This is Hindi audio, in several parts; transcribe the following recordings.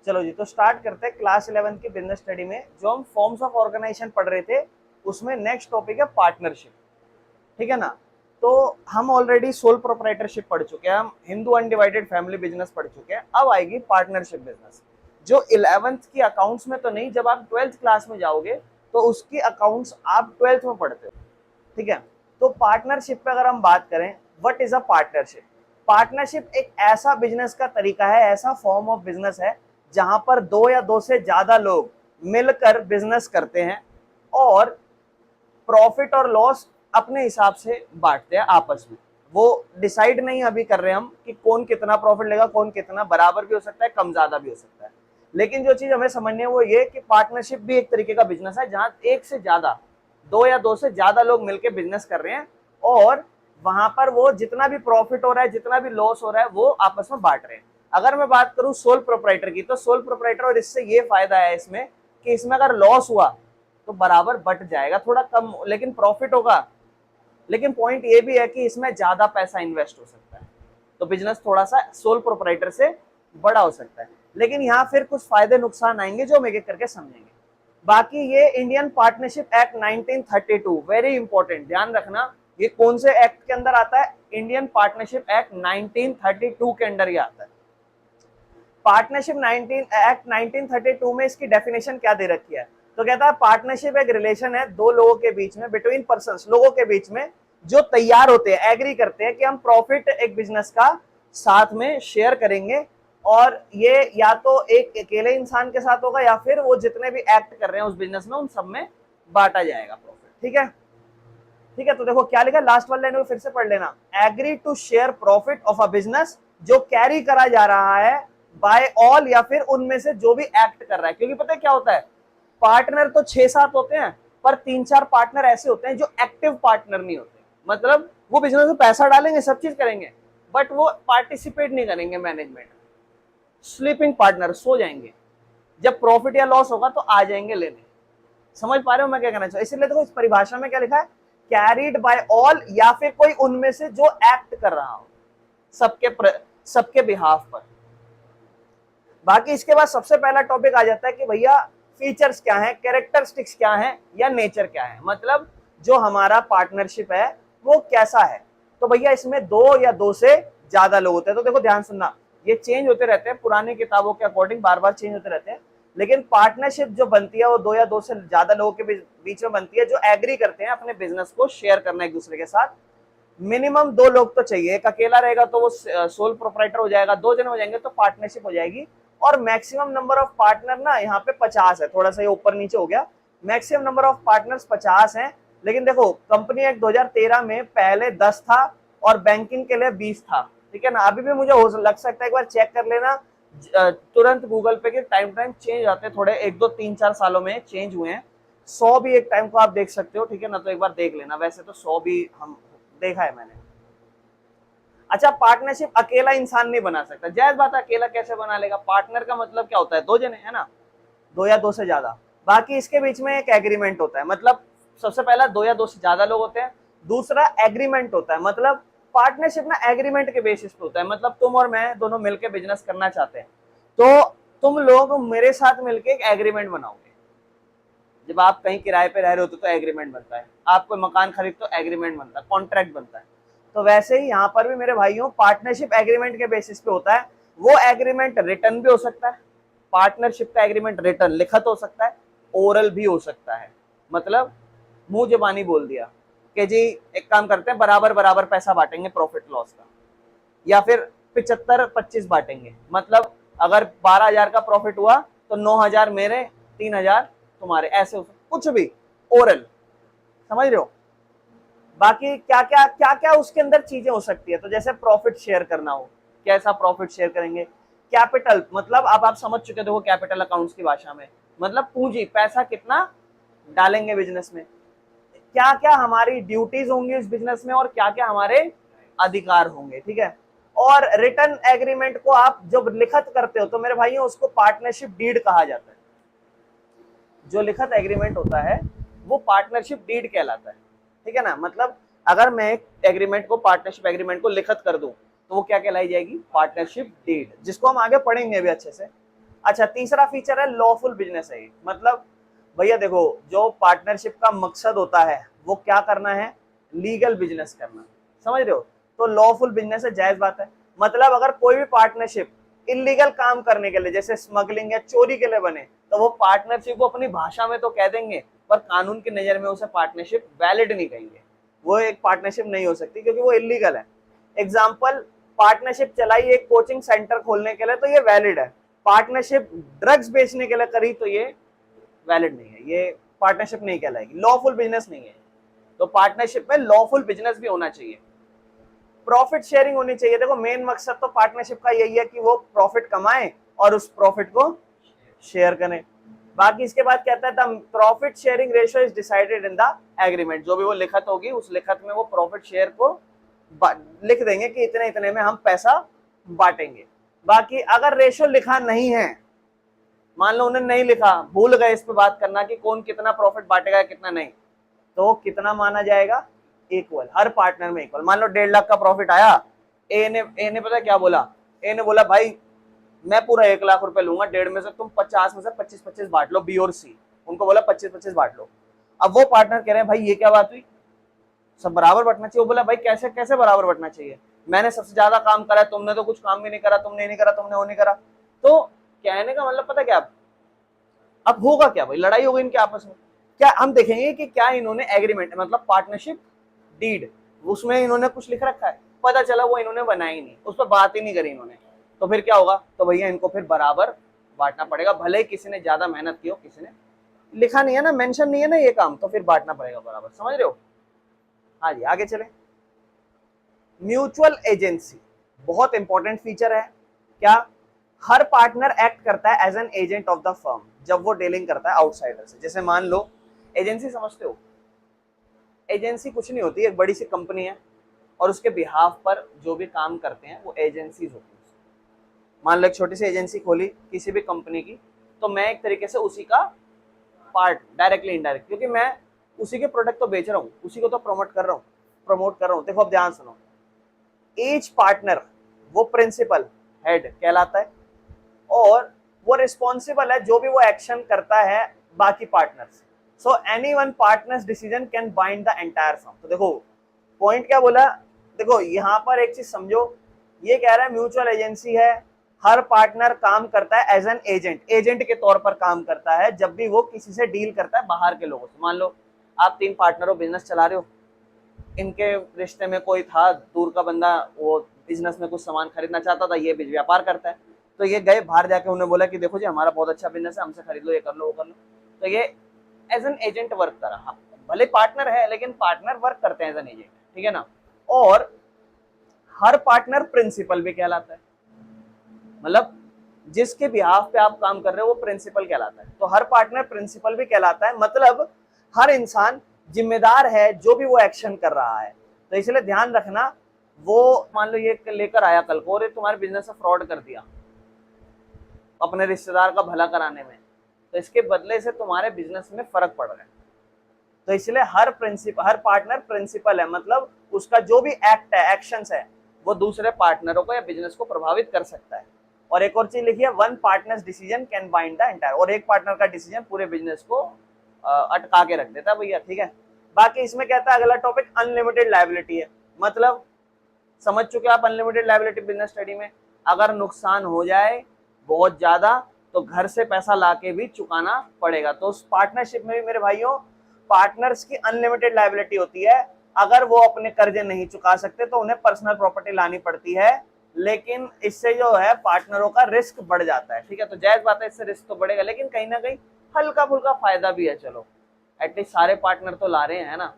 चलो जी, तो स्टार्ट करते हैं क्लास 11 की बिजनेस स्टडी में। जो हम फॉर्म्स ऑफ ऑर्गेनाइजेशन पढ़ रहे थे उसमें नेक्स्ट टॉपिक है पार्टनरशिप। ठीक है ना। तो हम ऑलरेडी सोल प्रोप्राइटरशिप पढ़ चुके हैं, हम हिंदू अनडिवाइडेड फैमिली बिजनेस पढ़ चुके हैं। अब आएगी पार्टनरशिप बिजनेस, जो 11th की अकाउंट्स में तो नहीं, जब आप 12th क्लास में जाओगे तो उसकी अकाउंट्स आप 12th में पढ़ते हो। ठीक है। तो पार्टनरशिप पे अगर हम बात करें, what is a partnership? Partnership एक ऐसा बिजनेस का तरीका है, ऐसा फॉर्म ऑफ बिजनेस है जहां पर दो या दो से ज्यादा लोग मिलकर बिजनेस करते हैं और प्रॉफिट और लॉस अपने हिसाब से बांटते हैं आपस में। वो डिसाइड नहीं अभी कर रहे हम कि कौन कितना प्रॉफिट लेगा, कौन कितना, बराबर भी हो सकता है, कम ज्यादा भी हो सकता है। लेकिन जो चीज हमें समझनी है वो ये कि पार्टनरशिप भी एक तरीके का बिजनेस है जहां एक से ज्यादा, दो या दो से ज्यादा लोग मिलकर बिजनेस कर रहे हैं और वहां पर वो जितना भी प्रॉफिट हो रहा है, जितना भी लॉस हो रहा है, वो आपस में बांट रहे हैं। अगर मैं बात करूं सोल प्रोप्राइटर की, तो सोल प्रोप्राइटर और इससे ये फायदा है इसमें कि इसमें अगर लॉस हुआ तो बराबर बट जाएगा, थोड़ा कम लेकिन प्रॉफिट होगा। लेकिन पॉइंट ये भी है कि इसमें ज्यादा पैसा इन्वेस्ट हो सकता है, तो बिजनेस थोड़ा सा सोल प्रोप्राइटर से बड़ा हो सकता है। लेकिन यहाँ फिर कुछ फायदे नुकसान आएंगे जो हम एक एक करके समझेंगे। बाकी ये Indian partnership act 1932, very important, ध्यान रखना ये कौन से एक्ट के अंदर आता है। इंडियन पार्टनरशिप एक्ट 1932 के अंदर ये आता है। पार्टनरशिप एक्ट 1932 में इसकी डेफिनेशन क्या दे रखी है? तो कहता है पार्टनरशिप एक रिलेशन है दो लोगों के बीच में, बिटवीन पर्संस, लोगों के बीच में, जो तैयार होते हैं, एग्री करते हैं कि हम प्रॉफिट एक बिजनेस का साथ में शेयर करेंगे। और ये या तो एक अकेले इंसान के साथ होगा या फिर वो जितने भी एक्ट कर रहे हैं उस बिजनेस में उन सब में बांटा जाएगा प्रॉफिट। ठीक है। ठीक है, तो देखो क्या लिखा, लास्ट वाले लाइन को फिर से पढ़ लेना। Agree to share profit of a business, जो कैरी करा जा रहा है बाय ऑल, या फिर उनमें से जो भी एक्ट कर रहा है। क्योंकि पता है क्या होता है, पार्टनर तो 6-7 होते हैं, पर 3-4 पार्टनर ऐसे होते हैं जो एक्टिव पार्टनर नहीं होते। मतलब वो बिजनेस में पैसा डालेंगे, सब चीज करेंगे, बट वो पार्टिसिपेट नहीं करेंगे मैनेजमेंट। स्लीपिंग पार्टनर, सो जाएंगे, जब प्रॉफिट या लॉस होगा तो आ जाएंगे लेने। समझ पा रहे हो मैं क्या कहना चाहूँ? इसीलिए देखो इस परिभाषा में क्या लिखा है, कैरीड बाय ऑल, या फिर कोई उनमें से जो एक्ट कर रहा हो सबके बिहाफ पर। बाकी इसके बाद सबसे पहला टॉपिक आ जाता है कि भैया फीचर्स क्या हैं, कैरेक्टरिस्टिक्स क्या हैं, या नेचर क्या है, मतलब जो हमारा पार्टनरशिप है वो कैसा है। तो भैया इसमें दो या दो से ज्यादा लोग होते हैं। तो देखो ध्यान सुनना, ये चेंज होते रहते हैं, पुरानी किताबों के अकॉर्डिंग बार बार चेंज होते रहते हैं। लेकिन पार्टनरशिप जो बनती है वो दो या दो से ज्यादा लोगों के बीच में बनती है, जो एग्री करते हैं अपने बिजनेस को शेयर करना एक दूसरे के साथ। मिनिमम दो लोग तो चाहिए, एक अकेला रहेगा तो वो सोल प्रोप्राइटर हो जाएगा, दो जन हो जाएंगे तो पार्टनरशिप हो जाएगी। और मैक्सिमम नंबर ऑफ पार्टनर ना यहाँ पे 50 है, थोड़ा सा ये ऊपर नीचे हो गया। मैक्सिमम नंबर ऑफ पार्टनर्स 50 हैं। लेकिन देखो कंपनी एक्ट 2013 में पहले 10 था और बैंकिंग के लिए 20 था। ठीक है ना। अभी भी मुझे हो लग सकता है, एक बार चेक कर लेना तुरंत गूगल पे के, टाइम चेंज आते हैं थोड़े, 1-2-3-4 सालों में चेंज हुए हैं। 100 भी एक टाइम को आप देख सकते हो। ठीक है ना, तो एक बार देख लेना। वैसे तो 100 भी हम देखा है मैंने। अच्छा, पार्टनरशिप अकेला इंसान नहीं बना सकता, जायज बात है, अकेला कैसे बना लेगा? पार्टनर का मतलब क्या होता है, दो जने, है ना, दो या दो से ज्यादा। बाकी इसके बीच में एक एग्रीमेंट होता है, मतलब सबसे पहला दो या दो से ज्यादा लोग होते हैं। दूसरा एग्रीमेंट होता है, मतलब पार्टनरशिप ना एग्रीमेंट के बेसिस पे होता है। मतलब तुम और मैं दोनों मिलकर बिजनेस करना चाहते हैं, तो तुम लोग मेरे साथ मिलकर एक एग्रीमेंट बनाओगे। जब आप कहीं किराए पे रह रहे होते तो एग्रीमेंट बनता है, आप कोई मकान खरीद तो एग्रीमेंट बनता है, कॉन्ट्रैक्ट बनता है। तो वैसे ही यहाँ पर भी मेरे भाइयों पार्टनरशिप एग्रीमेंट के बेसिस पे होता है। वो एग्रीमेंट रिटर्न भी हो सकता है, पार्टनरशिप का एग्रीमेंट रिटर्न लिखत हो सकता है, ओरल भी हो सकता है। मतलब मुंह जबानी बोल दिया कि जी एक काम करते हैं, बराबर बराबर पैसा बांटेंगे प्रॉफिट लॉस का, या फिर 75-25 बांटेंगे। मतलब अगर 12,000 का प्रॉफिट हुआ तो 9,000 मेरे, 3,000 तुम्हारे, ऐसे हो कुछ भी, ओरल। समझ रहे हो? बाकी क्या क्या क्या क्या उसके अंदर चीजें हो सकती है, तो जैसे प्रॉफिट शेयर करना हो, कैसा प्रॉफिट शेयर करेंगे। कैपिटल, मतलब अब आप समझ चुके हो कैपिटल अकाउंट्स की भाषा में, मतलब पूंजी, पैसा कितना डालेंगे बिजनेस में, क्या क्या हमारी ड्यूटीज होंगी इस बिजनेस में और क्या क्या हमारे अधिकार होंगे। ठीक है। और रिटर्न एग्रीमेंट को आप जब लिखत करते हो तो मेरे भाइयों उसको पार्टनरशिप डीड कहा जाता है। जो लिखत एग्रीमेंट होता है वो पार्टनरशिप डीड कहलाता है। ठीक है ना। मतलब अगर मैं एक एग्रीमेंट को, पार्टनरशिप एग्रीमेंट को लिखत कर दूं तो वो क्या कहलाई जाएगी, पार्टनरशिप डीड, जिसको हम आगे पढ़ेंगे भी अच्छे से। अच्छा, तीसरा फीचर है लॉफुल बिजनेस है। मतलब भैया देखो, जो पार्टनरशिप का मकसद होता है वो क्या करना है, लीगल बिजनेस करना, समझ रहे हो। तो लॉफुल बिजनेस है, जायज बात है। मतलब अगर कोई भी पार्टनरशिप इलीगल काम करने के लिए, जैसे स्मगलिंग या चोरी के लिए बने, तो वो पार्टनरशिप को अपनी भाषा में तो कह देंगे, पर कानून की नजर में उसे पार्टनरशिप वैलिड नहीं कहेंगे, वो एक पार्टनरशिप नहीं हो सकती क्योंकि वो इलीगल है। एग्जाम्पल, पार्टनरशिप चलाई एक कोचिंग सेंटर खोलने के लिए तो ये वैलिड है, पार्टनरशिप ड्रग्स बेचने के लिए करी तो ये वैलिड नहीं है, ये पार्टनरशिप नहीं कहलाएगी, लॉफुल बिजनेस नहीं है। तो पार्टनरशिप में लॉफुल बिजनेस भी होना चाहिए, प्रॉफिट शेयरिंग होनी चाहिए। देखो मेन मकसद तो पार्टनरशिप का यही है कि वो प्रॉफिट कमाए और उस प्रॉफिट को शेयर करें। बाकी इसके बाद कहता है the profit sharing ratio is decided in the agreement, जो भी वो लिखत होगी उस लिखत में वो प्रॉफिट शेयर को लिख देंगे कि इतने इतने में हम पैसा बांटेंगे। बाकी अगर रेशियो लिखा नहीं है, मान लो उन्होंने नहीं लिखा, भूल गए इस पे बात करना कि कौन कितना प्रॉफिट बांटेगा कितना नहीं, तो कितना माना जाएगा, इक्वल, हर पार्टनर में इक्वल। मान लो 1.5 लाख का प्रॉफिट आया, ए ने पता क्या बोला, ए ने बोला भाई मैं पूरा 1 लाख रुपए लूंगा, 1.5 में से तुम 50 में से 25-25 बांट लो, बी और सी, उनको बोला 25-25 बांट लो। अब वो पार्टनर कह रहे हैं भाई ये क्या बात हुई, सब बराबर बंटना चाहिए। वो बोला भाई कैसे कैसे बराबर बंटना चाहिए, मैंने सबसे ज्यादा काम करा है, तुमने तो कुछ काम भी नहीं करा, तुमने नहीं करा, तुमने वो नहीं करा। तो कहने का मतलब पता क्या, अब होगा क्या भाई, लड़ाई होगी इनके आपस में। क्या हम देखेंगे कि क्या इन्होंने एग्रीमेंट मतलब पार्टनरशिप डीड उसमें इन्होंने कुछ लिख रखा है, पता चला वो इन्होंने बनाई नहीं, उस पर बात ही नहीं करी इन्होंने, तो फिर क्या होगा, तो भैया इनको फिर बराबर बांटना पड़ेगा, भले ही किसी ने ज्यादा मेहनत की हो, किसी ने लिखा नहीं है ना, मेंशन नहीं है ना ये काम, तो फिर बांटना पड़ेगा बराबर, समझ रहे हो। हाँ जी, आगे चले। म्यूचुअल एजेंसी बहुत इंपॉर्टेंट फीचर है। क्या, हर पार्टनर एक्ट करता है as an agent of the firm जब वो डीलिंग करता है आउटसाइडर से। जैसे मान लो एजेंसी समझते हो, एजेंसी कुछ नहीं होती, एक बड़ी सी कंपनी है और उसके बिहाफ पर जो भी काम करते हैं वो एजेंसीज होती है। मान लो एक छोटी सी एजेंसी खोली किसी भी कंपनी की, तो मैं एक तरीके से उसी का पार्ट, डायरेक्टली इनडायरेक्ट, क्योंकि मैं उसी के प्रोडक्ट तो बेच रहा हूँ, उसी को तो प्रमोट कर रहा हूँ। देखो अब ध्यान सुनो, ईच पार्टनर वो प्रिंसिपल हेड कहलाता है और वो रिस्पॉन्सिबल है जो भी वो एक्शन करता है बाकी partners. So any one partners decision can bind the entire firm. तो देखो पॉइंट क्या बोला, देखो यहाँ पर एक चीज समझो, ये कह रहा है म्यूचुअल एजेंसी है, हर पार्टनर काम करता है एज एन एजेंट, एजेंट के तौर पर काम करता है जब भी वो किसी से डील करता है बाहर के लोगों से। मान लो आप 3 पार्टनर हो, बिजनेस चला रहे हो, इनके रिश्ते में कोई था दूर का बंदा, वो बिजनेस में कुछ सामान खरीदना चाहता था, ये व्यापार करता है, तो ये गए बाहर जाके उन्हें बोला कि देखो जी हमारा बहुत अच्छा बिजनेस है, हमसे खरीद लो, ये कर लो वो कर लो। तो ये एज एन एजेंट वर्क करा, हाँ भले पार्टनर है लेकिन पार्टनर वर्क करते हैं एज एन एजेंट, ठीक है ना। और हर पार्टनर प्रिंसिपल भी कहलाता है, मतलब जिसके बिहाफ पे आप काम कर रहे हो वो प्रिंसिपल कहलाता है। तो हर पार्टनर प्रिंसिपल भी कहलाता है, मतलब हर इंसान जिम्मेदार है जो भी वो एक्शन कर रहा है। तो इसलिए ध्यान रखना, वो मान लो ये लेकर आया कल को और तुम्हारे बिजनेस में फ्रॉड कर दिया अपने रिश्तेदार का भला कराने में, तो इसके बदले से तुम्हारे बिजनेस में फर्क पड़ रहा है। तो इसलिए हर पार्टनर प्रिंसिपल है, मतलब उसका जो भी एक्ट है, एक्शंस है, वो दूसरे पार्टनरों को या बिजनेस को प्रभावित कर सकता है। और एक और चीज लिखी है, one partners decision can bind the entire, और एक पार्टनर का डिसीजन पूरे बिजनेस को अटका के रख देता है भैया, ठीक है। बाकी इसमें कहता है अगला टॉपिक अनलिमिटेड लायबिलिटी है, मतलब समझ चुके आप अनलिमिटेड लायबिलिटी बिजनेस स्टडी में, अगर नुकसान हो जाए बहुत ज्यादा तो घर से पैसा लाके भी चुकाना पड़ेगा। तो उस पार्टनरशिप में भी मेरे भाइयों पार्टनर्स की अनलिमिटेड लायबिलिटी होती है, अगर वो अपने कर्जे नहीं चुका सकते तो उन्हें पर्सनल प्रॉपर्टी लानी पड़ती है, लेकिन इससे जो है पार्टनरों का रिस्क बढ़ जाता है, ठीक है। तो जायज बात है, इससे रिस्क तो बढ़ेगा लेकिन कहीं ना कहीं हल्का फुल्का फायदा भी है, चलो एटलीस्ट सारे पार्टनर तो ला रहे हैं ना,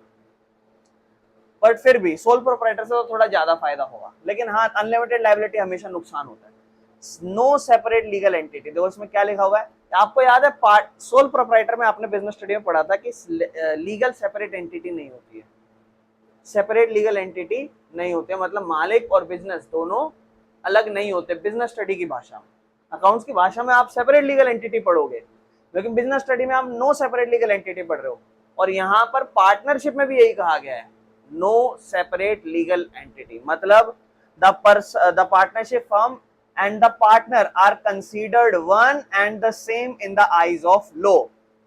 बट फिर भी सोल प्रोप्राइटर से तो थोड़ा ज्यादा फायदा होगा। लेकिन हाँ, अनलिमिटेड लायबिलिटी हमेशा नुकसान होता है। नो सेपरेट लीगल एंटिटी, देखो इसमें क्या लिखा हुआ है, आपको याद है सोल प्रोप्राइटर में आपने बिजनेस स्टडी में पढ़ा था कि लीगल सेपरेट एंटिटी नहीं होती है, सेपरेट लीगल एंटिटी नहीं होते, मतलब मालिक और बिजनेस दोनों अलग नहीं होते बिजनेस स्टडी की भाषा में। अकाउंट्स की भाषा में आप सेपरेट लीगल एंटिटी पढ़ोगे, लेकिन बिजनेस स्टडी में आप नो सेपरेट लीगल एंटिटी पढ़ रहे हो। और यहाँ पर पार्टनरशिप में भी यही कहा गया है, नो सेपरेट लीगल एंटिटी, मतलब the partnership firm and the partner are considered one and the same in the eyes of law.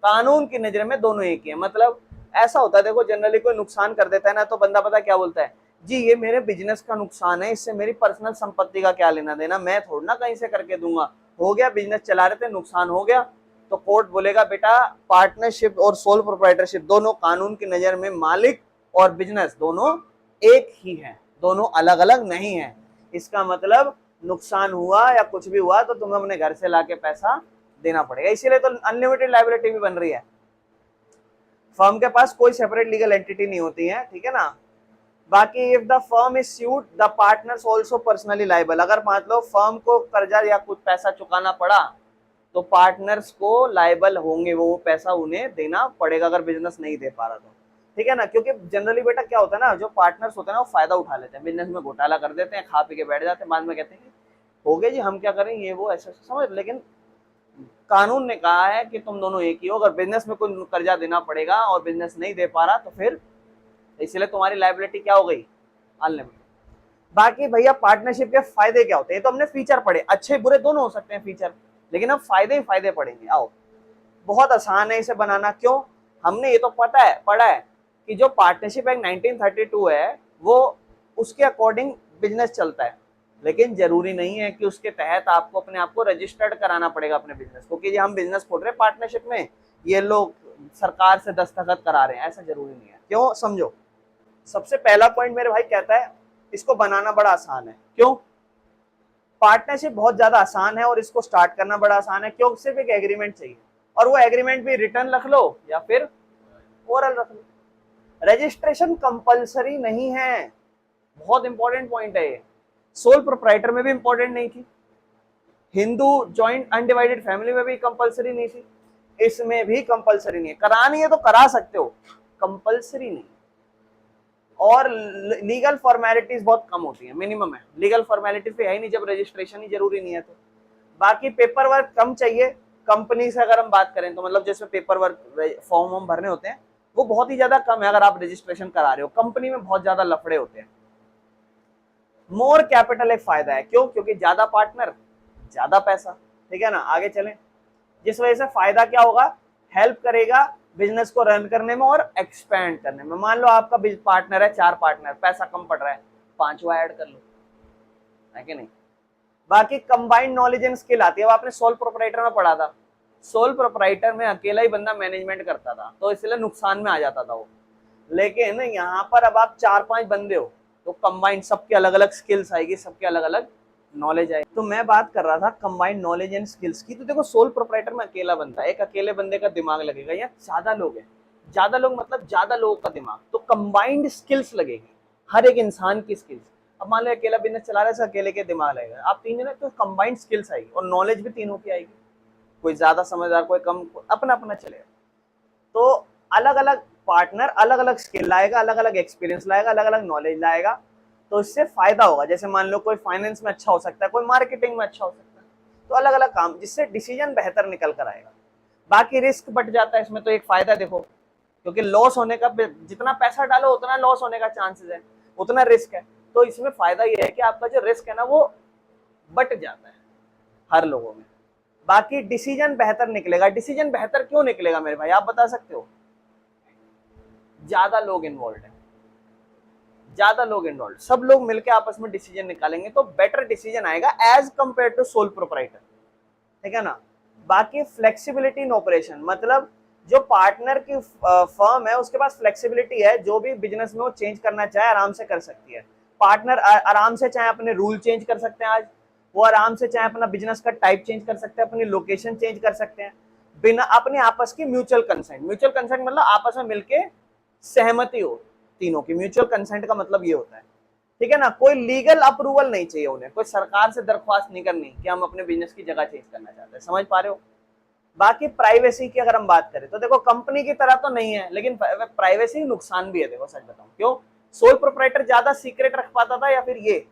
कानून की नजर में दोनों एक ही है। मतलब ऐसा होता है, देखो जनरली कोई नुकसान कर देता है ना, तो बंदा पता क्या बोलता है, जी ये मेरे बिजनेस का नुकसान है, इससे मेरी पर्सनल संपत्ति का क्या लेना देना, मैं थोड़ा ना कहीं से करके दूंगा, हो गया बिजनेस चला रहे थे नुकसान हो गया। तो कोर्ट बोलेगा बेटा पार्टनरशिप और सोल प्रोप्राइटरशिप दोनों कानून की नजर में मालिक और बिजनेस दोनों एक ही है, दोनों अलग अलग नहीं है। इसका मतलब नुकसान हुआ या कुछ भी हुआ तो तुम्हें अपने घर से लाके पैसा देना पड़ेगा। इसीलिए तो अनलिमिटेड लायबिलिटी भी बन रही है। फर्म के पास कोई सेपरेट लीगल एंटिटी नहीं होती है, ठीक है ना। बाकी if the firm is sued the partners also personally liable. अगर मान लो फर्म को कर्जा या कुछ पैसा चुकाना पड़ा तो पार्टनर्स को लायबल होंगे, वो पैसा उन्हें देना पड़ेगा अगर बिजनेस नहीं दे पा रहा तो, ठीक है ना। क्योंकि जनरली बेटा क्या होता है ना, जो पार्टनर्स होते हैं ना वो फायदा उठा लेते हैं, बिजनेस में घोटाला कर देते हैं, खा पी के बैठ जाते हैं, बाद में कहते हैं हो गए जी हम क्या करें ये वो ऐसा समझ। लेकिन कानून ने कहा है कि तुम दोनों एक ही हो, अगर बिजनेस में कोई कर्जा देना पड़ेगा और बिजनेस नहीं दे पा रहा तो फिर इसलिए तुम्हारी लायबिलिटी क्या हो गई, अनलिमिटेड। बाकी भैया पार्टनरशिप के फायदे क्या होते हैं, तो हमने फीचर पढ़े, अच्छे बुरे दोनों हो सकते हैं फीचर, लेकिन अब फायदे ही फायदे पढ़ेंगे। आओ, बहुत आसान है इसे बनाना। क्यों, हमने ये तो पढ़ा है कि जो पार्टनरशिप एक्ट 1932 है वो उसके अकॉर्डिंग बिजनेस चलता है, लेकिन जरूरी नहीं है कि उसके तहत आपको अपने आप को रजिस्टर्ड कराना पड़ेगा अपने बिजनेस को, कि हम बिजनेस खोल रहे हैं पार्टनरशिप में, ये लोग सरकार से दस्तखत करा रहे हैं, ऐसा जरूरी नहीं है। क्यों, समझो। सबसे पहला पॉइंट मेरे भाई कहता है इसको बनाना बड़ा आसान है। क्यों, पार्टनरशिप बहुत ज्यादा आसान है और इसको स्टार्ट करना बड़ा आसान है। क्यों, सिर्फ एक एग्रीमेंट चाहिए, और वो एग्रीमेंट भी रिटर्न रख लो या फिर ओरल रख लो। रजिस्ट्रेशन कंपलसरी नहीं है, बहुत इंपॉर्टेंट पॉइंट है ये। सोल प्रोप्राइटर में भी इंपॉर्टेंट नहीं थी, हिंदू जॉइंट अनडिवाइडेड फैमिली में भी कंपलसरी नहीं थी, इसमें भी कंपलसरी नहीं है। करानी है तो करा सकते हो, कंपलसरी नहीं। और लीगल फॉर्मेलिटीज बहुत कम होती है, मिनिमम है, लीगल फॉर्मेलिटीज पे है ही नहीं जब रजिस्ट्रेशन ही जरूरी नहीं है तो। बाकी पेपर वर्क कम चाहिए। कंपनी से अगर हम बात करें तो मतलब जैसे पेपर वर्क फॉर्म वॉर्म भरने होते हैं वो बहुत ही ज्यादा कम है अगर आप रजिस्ट्रेशन करा रहे हो। कंपनी में बहुत ज्यादा लफड़े होते हैं। मोर कैपिटल एक फायदा है। क्यों, क्योंकि ज्यादा पार्टनर ज्यादा पैसा, ठीक है ना। आगे चलें, जिस वजह से फायदा क्या होगा, हेल्प करेगा बिजनेस को रन करने में और एक्सपेंड करने में। मान लो आपका पार्टनर है 4 पार्टनर, पैसा कम पड़ रहा है, 5वां ऐड कर लो, है कि नहीं। बाकी कंबाइंड नॉलेज एंड स्किल आती है। अब आपने सोल प्रोप्राइटर में पढ़ा था, सोल प्रोप्राइटर में अकेला ही बंदा मैनेजमेंट करता था तो इसलिए नुकसान में आ जाता था वो। लेकिन यहाँ पर अब आप 4-5 बंदे हो तो कंबाइंड सबके अलग अलग स्किल्स आएगी, सबके अलग अलग नॉलेज आएगी। तो मैं बात कर रहा था कंबाइंड नॉलेज एंड स्किल्स की। तो देखो सोल प्रोप्राइटर में अकेला बंदा, एक अकेले बंदे का दिमाग लगेगा, या ज्यादा लोग हैं, ज्यादा लोग मतलब ज्यादा लोगों का दिमाग, तो कंबाइंड स्किल्स लगेगी, हर एक इंसान की स्किल्स। अब मान लो अकेला बिजनेस चला रहे, अकेले के दिमाग लगेगा, आप 3 जने तो कंबाइंड स्किल्स आएगी और नॉलेज भी तीनों की आएगी, कोई ज्यादा समझदार कोई कम, अपना अपना चलेगा। तो अलग अलग पार्टनर अलग अलग स्किल लाएगा, अलग अलग एक्सपीरियंस लाएगा, अलग अलग नॉलेज लाएगा, तो इससे फायदा होगा। जैसे मान लो कोई फाइनेंस में अच्छा हो सकता है, कोई मार्केटिंग में अच्छा हो सकता है, तो अलग अलग काम, जिससे डिसीजन बेहतर निकल कर आएगा। बाकी रिस्क बट जाता है इसमें, तो एक फायदा देखो, क्योंकि लॉस होने का, जितना पैसा डालो उतना लॉस होने का चांसेस है, उतना रिस्क है। तो इसमें फायदा ये है कि आपका जो रिस्क है ना वो बट जाता है हर लोगों में। बाकी डिसीजन बेहतर निकलेगा। डिसीजन बेहतर क्यों निकलेगा मेरे भाई, आप बता सकते हो? ज्यादा लोग इन्वॉल्व है, ज्यादा लोग इन्वॉल्व, सब लोग मिलकर आपस में डिसीजन निकालेंगे तो बेटर डिसीजन आएगा as compare to sole proprietor, ठीक है ना। बाकी फ्लेक्सिबिलिटी इन ऑपरेशन, मतलब जो पार्टनर की फर्म है उसके पास फ्लेक्सिबिलिटी है, जो भी बिजनेस में वो चेंज करना चाहे आराम से कर सकती है। पार्टनर आराम से चाहे अपने रूल चेंज कर सकते हैं, आज वो आराम से चाहे अपना बिजनेस का टाइप चेंज कर सकते हैं, अपनी लोकेशन चेंज कर सकते हैं, बिना अपने आपस की म्यूचुअल कंसेंट। म्यूचुअल कंसेंट मतलब आपस में मिलके सहमति हो तीनों की, म्यूचुअल कंसेंट का मतलब ये होता है, ठीक है ना। कोई लीगल अप्रूवल नहीं चाहिए उन्हें, कोई सरकार से दरख्वास्त नहीं करनी कि हम अपने बिजनेस की जगह चेंज करना चाहते हैं, समझ पा रहे हो। बाकी प्राइवेसी की अगर हम बात करें तो देखो कंपनी की तरह तो नहीं है, लेकिन प्राइवेसी नुकसान भी है। देखो सच बताऊं, क्यों, सोल प्रोप्राइटर ज्यादा सीक्रेट रख पाता था या फिर ये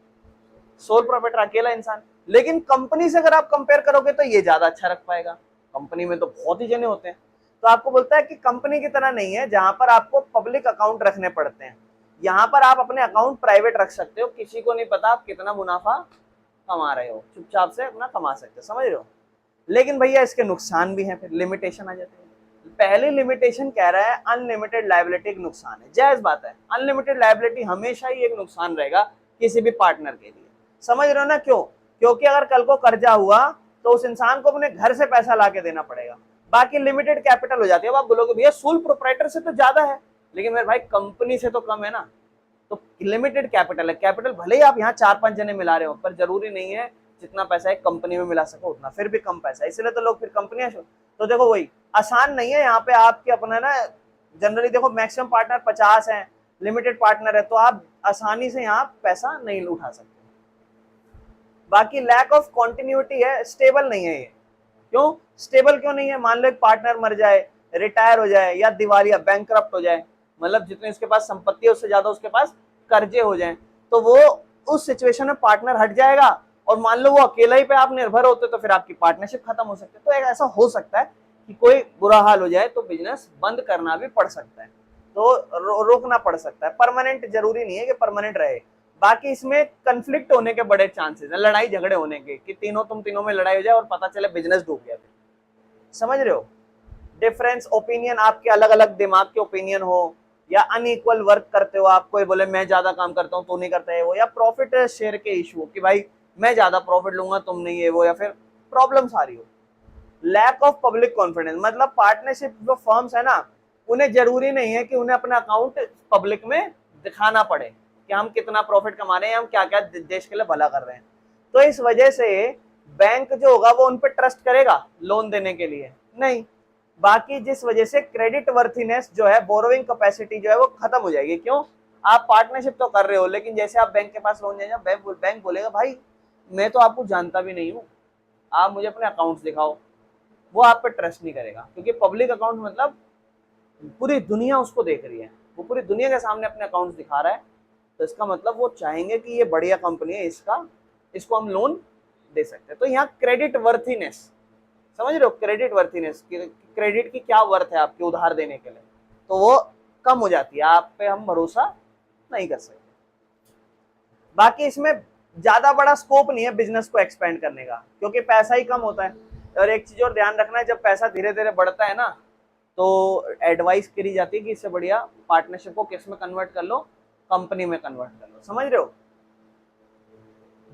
सोल प्रोप्राइटर अकेला इंसान, लेकिन कंपनी से अगर आप कंपेयर करोगे तो ये ज्यादा अच्छा रख पाएगा। कंपनी में तो बहुत ही जने होते हैं, तो आपको बोलता है कि कंपनी की तरह नहीं है जहां पर आपको पब्लिक अकाउंट रखने पड़ते हैं, यहाँ पर आप अपने अकाउंट प्राइवेट रख सकते हो, किसी को नहीं पता आप कितना मुनाफा कमा रहे हो, चुपचाप से अपना कमा सकते हो, समझ रहे हो। लेकिन भैया इसके नुकसान भी हैं, फिर लिमिटेशन आ जाती है। पहली लिमिटेशन कह रहा है अनलिमिटेड लायबिलिटी एक नुकसान है। जायज बात है, अनलिमिटेड लायबिलिटी हमेशा ही एक नुकसान रहेगा किसी भी पार्टनर के लिए, समझ रहे हो ना। क्यों? क्योंकि अगर कल को कर्जा हुआ तो उस इंसान को अपने घर से पैसा ला के देना पड़ेगा। बाकी लिमिटेड कैपिटल हो जाती है। अब आप बोलोगे भैया सोल प्रोप्राइटर से तो ज्यादा है, लेकिन मेरे भाई कंपनी से तो कम है ना। तो लिमिटेड कैपिटल है, कैपिटल भले ही आप यहाँ 4-5 जने मिला रहे हो, पर जरूरी नहीं है जितना पैसा एक कंपनी में मिला सको उतना, फिर भी कम पैसा, इसलिए तो लोग फिर कंपनियां। तो देखो वही आसान नहीं है यहाँ पे आपके अपना ना। जनरली देखो मैक्सिमम पार्टनर 50 हैं, लिमिटेड पार्टनर है, तो आप आसानी से यहाँ पैसा नहीं उठा सकते। बाकी लैक ऑफ कॉन्टिन्यूटी है, स्टेबल नहीं है ये। क्यों स्टेबल क्यों नहीं है? मान लो एक पार्टनर मर जाए, रिटायर हो जाए, या दिवालिया बैंकरप्ट हो जाए, मतलब जितने इसके पास संपत्ति है उससे ज्यादा उसके पास कर्जे हो जाए, तो वो उस सिचुएशन में पार्टनर हट जाएगा। और मान लो वो अकेला ही पे आप निर्भर होते तो फिर आपकी पार्टनरशिप खत्म हो सकती है। तो ऐसा हो सकता है कि कोई बुरा हाल हो जाए तो बिजनेस बंद करना भी पड़ सकता है, तो रोकना पड़ सकता है। परमानेंट जरूरी नहीं है कि परमानेंट रहे। बाकी इसमें कंफ्लिक्ट होने के बड़े चांसेस हैं, लड़ाई झगड़े होने के, कि तुम तीनों में लड़ाई हो जाए और पता चले बिजनेस डूब गया। समझ रहे हो? डिफरेंस ओपिनियन, आपके अलग अलग दिमाग के ओपिनियन हो, या अनइक्वल वर्क करते हो आप, कोई बोले मैं ज्यादा काम करता हूँ तो नहीं करता है वो, या प्रॉफिट शेयर के इशू हो कि भाई मैं ज्यादा प्रॉफिट लूंगा तुम नहीं है वो, या फिर प्रॉब्लम्स आ रही हो। लैक ऑफ पब्लिक कॉन्फिडेंस, मतलब पार्टनरशिप जो फर्म्स है ना, उन्हें जरूरी नहीं है कि उन्हें अपना अकाउंट पब्लिक में दिखाना पड़े कि हम कितना प्रॉफिट कमा रहे हैं, हम क्या क्या देश के लिए भला कर रहे हैं। तो इस वजह से बैंक जो होगा वो उन पर ट्रस्ट करेगा लोन देने के लिए नहीं। बाकी जिस वजह से क्रेडिट वर्थीनेस जो है, बोरोइंग कैपेसिटी जो है वो खत्म हो जाएगी। क्यों? आप पार्टनरशिप तो कर रहे हो, लेकिन जैसे आप बैंक के पास लोन जाएंगे, बैंक बोलेगा भाई मैं तो आपको जानता भी नहीं हूँ, आप मुझे अपने अकाउंट्स दिखाओ। वो आप पे ट्रस्ट नहीं करेगा, क्योंकि पब्लिक अकाउंट मतलब पूरी दुनिया उसको देख रही है, वो पूरी दुनिया के सामने अपने अकाउंट्स दिखा रहा है, तो इसका मतलब वो चाहेंगे कि ये बढ़िया कंपनी है, इसको हम लोन दे सकते हैं। तो यहाँ क्रेडिट वर्थीनेस, समझ रहे हो? क्रेडिट वर्थीनेस, क्रेडिट की क्या वर्थ है आपके उधार देने के लिए, तो वो कम हो जाती है, आप पे हम भरोसा नहीं कर सकते। बाकी इसमें ज्यादा बड़ा स्कोप नहीं है बिजनेस को एक्सपेंड करने का, क्योंकि पैसा ही कम होता है। और एक चीज और ध्यान रखना है, जब पैसा धीरे धीरे बढ़ता है ना, तो एडवाइस करी जाती है कि इससे बढ़िया पार्टनरशिप को किस में कन्वर्ट कर लो, कंपनी में कन्वर्ट कर लो, समझ रहे हो?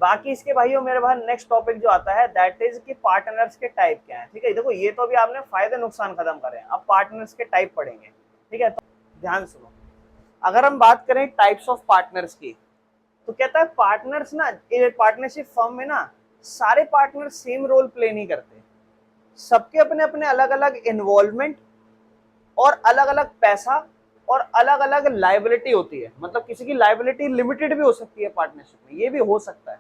बाकी इसके भाइयों मेरे भाई नेक्स्ट टॉपिक जो आता है दैट इज कि पार्टनर्स के टाइप क्या है। ठीक है, देखो ये तो अभी आपने फायदे नुकसान खत्म करे हैं, अब पार्टनर्स के टाइप पढ़ेंगे। ठीक है, तो ध्यान सुनो। अगर हम बात करें टाइप्स ऑफ पार्टनर्स की, तो कहता है पार्टनर्स ना, पार्टनरशिप फर्म में ना सारे पार्टनर सेम रोल प्ले नहीं करते, सबके अपने अपने अलग अलग इन्वॉल्वमेंट और अलग अलग पैसा और अलग अलग लाइबिलिटी होती है। मतलब किसी की लाइबिलिटी लिमिटेड भी हो सकती है पार्टनरशिप में, ये भी हो सकता है।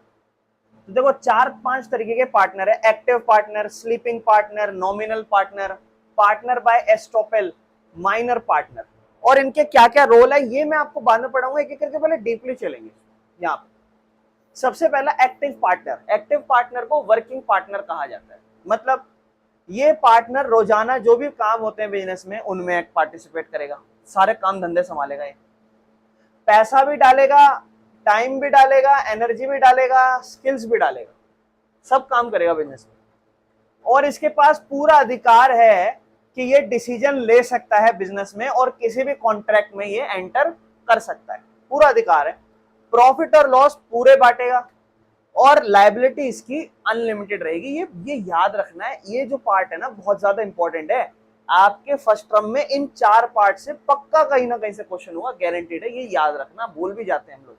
तो देखो 4-5 तरीके के पार्टनर है, active partner, sleeping partner, nominal partner, partner by estoppel, minor partner. और इनके क्या क्या रोल है ये मैं आपको बाद में पढ़ाऊंगा, एक एक करके पहले डीपली चलेंगे। यहाँ पे सबसे पहला एक्टिव पार्टनर। एक्टिव पार्टनर को वर्किंग पार्टनर कहा जाता है। मतलब ये पार्टनर रोजाना जो भी काम होते हैं बिजनेस में उनमें पार्टिसिपेट करेगा, सारे काम धंधे संभालेगा, ये पैसा भी डालेगा, टाइम भी डालेगा, एनर्जी भी डालेगा, स्किल्स भी डालेगा, सब काम करेगा बिजनेस में। और इसके पास पूरा अधिकार है कि ये डिसीजन ले सकता है बिजनेस में और किसी भी कॉन्ट्रैक्ट में ये एंटर कर सकता है, पूरा अधिकार है। प्रॉफिट और लॉस पूरे बांटेगा और लायबिलिटी इसकी अनलिमिटेड रहेगी। ये याद रखना है, ये जो पार्ट है ना बहुत ज्यादा इंपॉर्टेंट है। आपके फर्स्ट टर्म में इन 4 पार्ट से पक्का कहीं ना कहीं से क्वेश्चन हुआ, गारंटीड है, ये याद रखना, भूल भी जाते हैं हम लोग।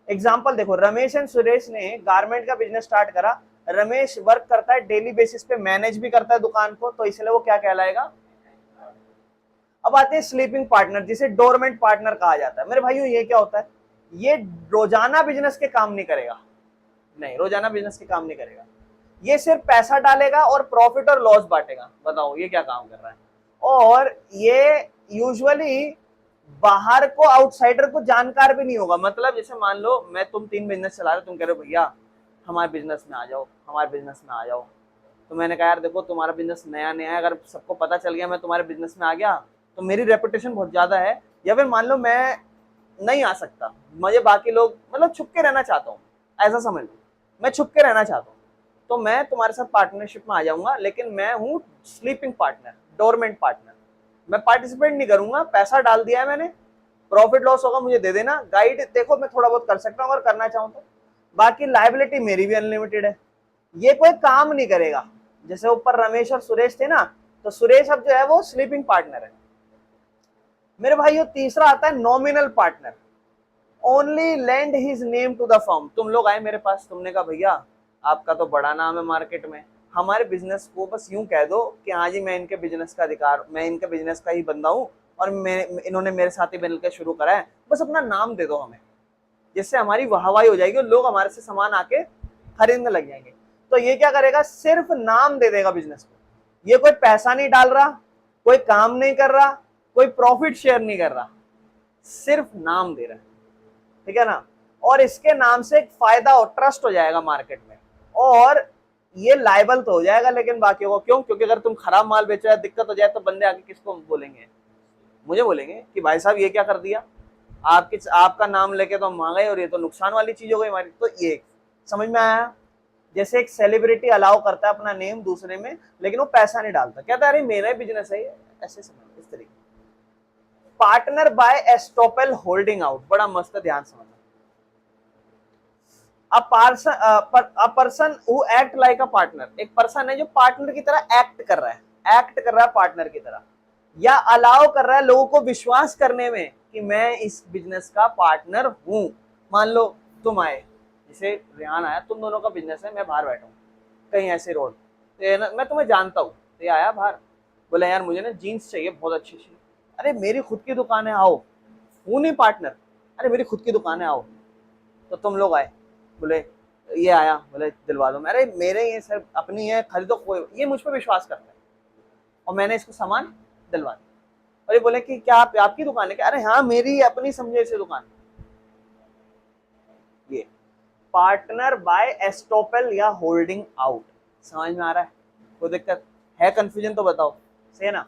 एग्जाम्पल देखो, रमेश एंड सुरेश ने गारमेंट का बिजनेस स्टार्ट करा। रमेश वर्क करता है डेली बेसिस पे, मैनेज भी करता है दुकान को, तो इसलिए वो क्या कहलाएगा? अब आते हैं स्लीपिंग पार्टनर, जिसे डोरमेंट पार्टनर कहा जाता है। मेरे भाइयों ये क्या होता है? ये रोजाना बिजनेस के काम नहीं करेगा, नहीं रोजाना बिजनेस के काम नहीं करेगा, ये सिर्फ पैसा डालेगा और प्रॉफिट और लॉस बांटेगा। बताओ ये क्या काम कर रहा है? और ये यूजुअली बाहर को, आउटसाइडर को जानकार भी नहीं होगा। मतलब जैसे मान लो तुम 3 बिजनेस चला रहे हो, तुम कह रहे हो भैया हमारे बिजनेस में आ जाओ, हमारे बिजनेस में आ जाओ। तो मैंने कहा यार देखो तुम्हारा बिजनेस नया नया है, अगर सबको पता चल गया मैं तुम्हारे बिजनेस में आ गया तो मेरी रेपुटेशन बहुत ज्यादा है, या फिर मान लो मैं नहीं आ सकता, मुझे बाकी लोग मतलब छुप के रहना चाहता हूँ, ऐसा समझ लो। मैं छुप के रहना चाहता हूँ, तो मैं तुम्हारे साथ पार्टनरशिप में आ जाऊंगा, लेकिन मैं हूँ स्लीपिंग पार्टनर, डोरमेंट पार्टनर। मैं पार्टिसिपेट नहीं करूंगा, पैसा डाल दिया है मैंने, प्रॉफिट लॉस होगा मुझे दे देना, गाइड देखो मैं थोड़ा बहुत कर सकता हूँ अगर करना चाहूँ तो, बाकी लाइबिलिटी मेरी भी अनलिमिटेड है। ये कोई काम नहीं करेगा। जैसे ऊपर रमेश और सुरेश थे ना, तो सुरेश अब जो है वो स्लीपिंग पार्टनर है मेरे भाइयों। तीसरा आता है nominal partner, only lend his name to the firm. तुम लोग आए मेरे पास, तुमने कहा भैया आपका तो बड़ा नाम है मार्केट में, हमारे बिजनेस को बस यूं कह दो कि हाँ जी मैं इनके बिजनेस का अधिकार, मैं इनके बिजनेस का ही बंदा हूँ और इन्होंने मेरे साथ ही मिलकर शुरू करा है, बस अपना नाम दे दो हमें, जिससे हमारी वाहवाही हो जाएगी और लोग हमारे से सामान आके खरीदने लग जाएंगे। तो ये क्या करेगा, सिर्फ नाम दे देगा बिजनेस को। ये कोई पैसा नहीं डाल रहा, कोई काम नहीं कर रहा, कोई प्रॉफिट शेयर नहीं कर रहा, सिर्फ नाम दे रहा है, ठीक है ना। और इसके नाम से एक फायदा और ट्रस्ट हो जाएगा मार्केट में, और ये लाइबल तो हो जाएगा लेकिन बाकियों को क्यों, क्योंकि अगर तुम खराब माल बेचो या दिक्कत हो जाए तो बंदे आके किसको बोलेंगे, मुझे बोलेंगे कि भाई साहब ये क्या कर दिया, आपका नाम लेके तो हम आ गए और ये तो नुकसान वाली चीज हो गई हमारी। तो ये समझ में आया, जैसे एक सेलिब्रिटी अलाउ करता है अपना नेम दूसरे में, लेकिन वो पैसा नहीं डालता, कहता है अरे मेरा ही बिजनेस है, ऐसे समझ इस तरीके। पार्टनर बाय एस्टोपेल होल्डिंग आउट, बड़ा मस्त, ध्यान समझना। a person who act like a partner, एक पर्सन है जो पार्टनर की तरह एक्ट कर रहा है पार्टनर की तरह, या अलाउ कर रहा है लोगों को विश्वास करने में कि मैं इस बिजनेस का पार्टनर हूं। मान लो तुम आए, जैसे रेहान आया, तुम दोनों का बिजनेस है, मैं बाहर बैठा हूँ कहीं ऐसे रोड, तो मैं तुम्हें जानता हूँ, तो ये आया बाहर, बोला यार मुझे ना जीन्स चाहिए बहुत अच्छी सी, अरे मेरी खुद की दुकान है आओ, हूँ नहीं पार्टनर, अरे मेरी खुद की दुकान है आओ, तो तुम लोग आए, बोले ये आया, बोले दिलवा दो, अरे मेरे ये सर अपनी है खरीदो, कोई ये मुझ पर विश्वास करता है और मैंने इसको सामान दिलवा दिया। और ये बोले कि क्या आपकी दुकान है क्या, अरे हाँ मेरी अपनी समझे इसे दुकान। ये पार्टनर बाय एस्टोपेल या होल्डिंग आउट, समझ में आ रहा है, कोई दिक्कत है, कंफ्यूजन तो बताओ, सही है ना।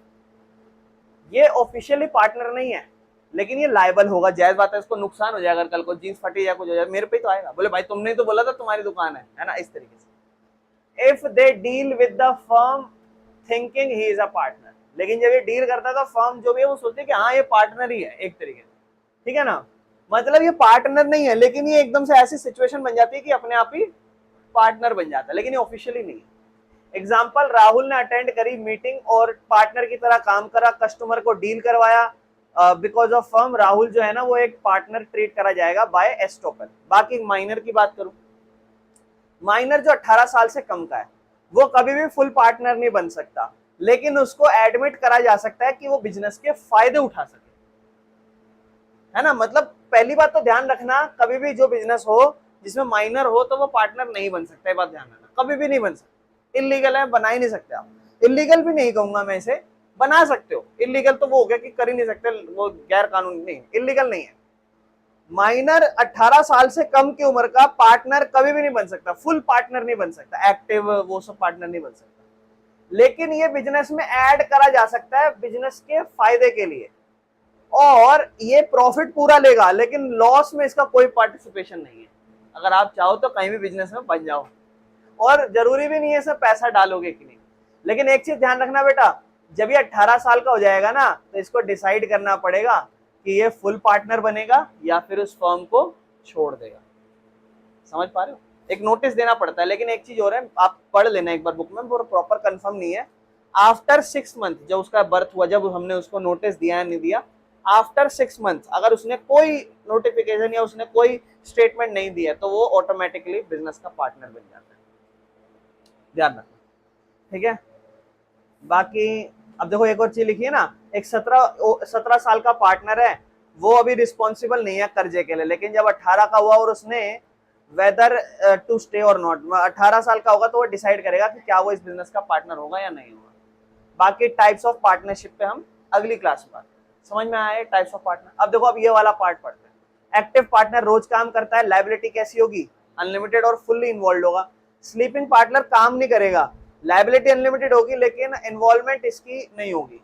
ये ऑफिशियली पार्टनर नहीं है लेकिन ये लायबल होगा, जायज बात है, इसको नुकसान हो जाएगा, कल को जींस फटी या कुछ हो जाए मेरे पे तो आएगा, बोले भाई तुमने तो बोला था तुम्हारी दुकान है ना, इस तरीके से। If they deal with the firm thinking he is a partner, लेकिन जब ये डील करता है तो फर्म जो भी है वो सोचती है कि हाँ ये पार्टनर ही है एक तरीके से, ठीक है ना, मतलब ये पार्टनर नहीं है लेकिन ये एकदम से ऐसी सिचुएशन बन जाती है कि अपने आप ही पार्टनर बन जाता है, लेकिन ये ऑफिशियली नहीं है। एग्जाम्पल, राहुल ने अटेंड करी मीटिंग और पार्टनर की तरह काम करा, कस्टमर को डील करवाया, बिकॉज ऑफ फर्म राहुल जो है ना वो एक पार्टनर ट्रीट करा जाएगा बाय एस्टोपेल। बाकी माइनर की बात करूं, माइनर जो 18 साल से कम का है वो कभी भी फुल पार्टनर नहीं बन सकता, लेकिन उसको एडमिट करा जा सकता है कि वो बिजनेस के फायदे उठा सके, है ना। मतलब पहली बात तो ध्यान रखना, कभी भी जो बिजनेस हो जिसमें माइनर हो तो वो पार्टनर नहीं बन सकता, ये बात ध्यान रखना, कभी भी नहीं बन सकता, इलीगल है, बना ही नहीं सकते आप, इलीगल भी नहीं कहूंगा मैं इसे, बना सकते हो, इलीगल तो वो हो गया कि कर ही नहीं सकते, वो गैर कानूनी, नहीं, इलीगल नहीं है। माइनर 18 साल से कम की उम्र का पार्टनर कभी भी नहीं बन सकता, फुल पार्टनर नहीं बन सकता, एक्टिव वो सब पार्टनर नहीं बन सकता, लेकिन ये बिजनेस में ऐड करा जा सकता है बिजनेस के फायदे के लिए, और ये प्रॉफिट पूरा लेगा लेकिन लॉस में इसका कोई पार्टिसिपेशन नहीं है। अगर आप चाहो तो कहीं भी बिजनेस में बन जाओ, और जरूरी भी नहीं है सब पैसा डालोगे कि नहीं, लेकिन एक चीज ध्यान रखना बेटा, जब ये 18 साल का हो जाएगा ना तो इसको डिसाइड करना पड़ेगा कि ये फुल पार्टनर बनेगा या फिर उस फर्म को छोड़ देगा, समझ पा रहे हो, एक नोटिस देना पड़ता है। लेकिन एक चीज और है, आप पढ़ लेना एक बार बुक में, प्रॉपर कंफर्म नहीं है, आफ्टर 6 मंथ जब उसका बर्थ हुआ, जब हमने उसको नोटिस दिया नहीं दिया, आफ्टर 6 मंथ अगर उसने कोई नोटिफिकेशन या उसने कोई स्टेटमेंट नहीं दिया तो वो ऑटोमेटिकली बिजनेस का पार्टनर बन जाता है, ध्यान रखना, ठीक है। बाकी अब देखो एक और चीज लिखी है ना, एक 17 साल का पार्टनर है, वो अभी रिस्पॉन्सिबल नहीं है कर्जे के लिए, लेकिन जब 18 का हुआ और उसने वेदर टू स्टे और नॉट, 18 साल का होगा तो वो डिसाइड करेगा कि क्या वो इस बिजनेस का पार्टनर होगा या नहीं होगा। बाकी टाइप्स ऑफ पार्टनरशिप पे हम अगली क्लास में बात, समझ में आया टाइप्स ऑफ पार्टनर। अब देखो अब ये वाला पार्ट पढ़ते हैं। एक्टिव पार्टनर रोज काम करता है, लायबिलिटी कैसी होगी, अनलिमिटेड और फुल्ली इन्वॉल्व होगा। स्लीपिंग पार्टनर काम नहीं करेगा, लायबिलिटी अनलिमिटेड होगी लेकिन इन्वॉल्वमेंट इसकी नहीं होगी,